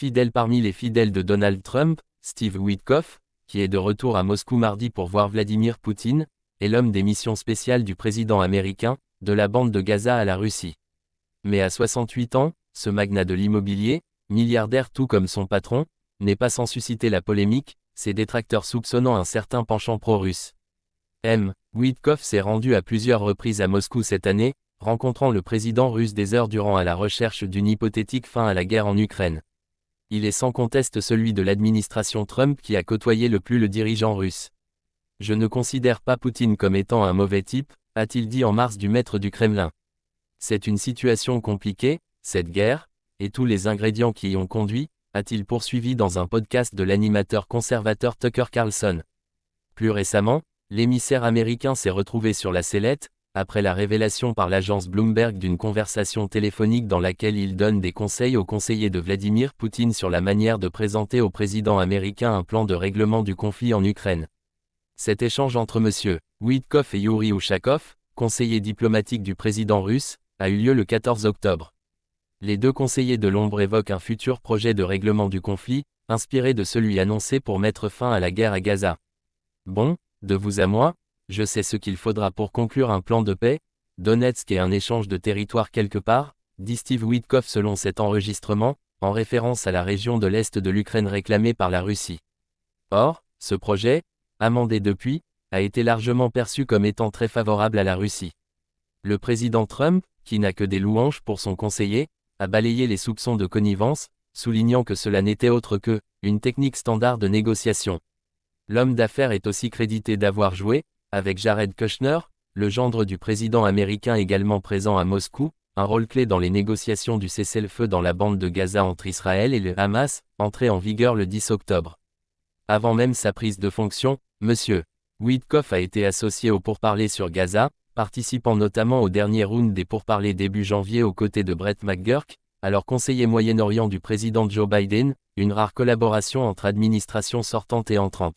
Fidèle parmi les fidèles de Donald Trump, Steve Witkoff, qui est de retour à Moscou mardi pour voir Vladimir Poutine, est l'homme des missions spéciales du président américain, de la bande de Gaza à la Russie. Mais à 68 ans, ce magnat de l'immobilier, milliardaire tout comme son patron, n'est pas sans susciter la polémique, ses détracteurs soupçonnant un certain penchant pro-russe. Witkoff s'est rendu à plusieurs reprises à Moscou cette année, rencontrant le président russe des heures durant à la recherche d'une hypothétique fin à la guerre en Ukraine. Il est sans conteste celui de l'administration Trump qui a côtoyé le plus le dirigeant russe. Je ne considère pas Poutine comme étant un mauvais type, a-t-il dit en mars du maître du Kremlin. C'est une situation compliquée, cette guerre, et tous les ingrédients qui y ont conduit, a-t-il poursuivi dans un podcast de l'animateur conservateur Tucker Carlson. Plus récemment, l'émissaire américain s'est retrouvé sur la sellette, après la révélation par l'agence Bloomberg d'une conversation téléphonique dans laquelle il donne des conseils aux conseillers de Vladimir Poutine sur la manière de présenter au président américain un plan de règlement du conflit en Ukraine. Cet échange entre M. Witkoff et Yuri Ushakov, conseiller diplomatique du président russe, a eu lieu le 14 octobre. Les deux conseillers de l'ombre évoquent un futur projet de règlement du conflit, inspiré de celui annoncé pour mettre fin à la guerre à Gaza. Bon, de vous à moi, je sais ce qu'il faudra pour conclure un plan de paix, Donetsk et un échange de territoire quelque part, dit Steve Witkoff selon cet enregistrement, en référence à la région de l'Est de l'Ukraine réclamée par la Russie. Or, ce projet, amendé depuis, a été largement perçu comme étant très favorable à la Russie. Le président Trump, qui n'a que des louanges pour son conseiller, a balayé les soupçons de connivence, soulignant que cela n'était autre que une technique standard de négociation. L'homme d'affaires est aussi crédité d'avoir joué, avec Jared Kushner, le gendre du président américain également présent à Moscou, un rôle clé dans les négociations du cessez-le-feu dans la bande de Gaza entre Israël et le Hamas, entré en vigueur le 10 octobre. Avant même sa prise de fonction, M. Witkoff a été associé aux pourparlers sur Gaza, participant notamment au dernier round des pourparlers début janvier aux côtés de Brett McGurk, alors conseiller Moyen-Orient du président Joe Biden, une rare collaboration entre administrations sortantes et entrantes.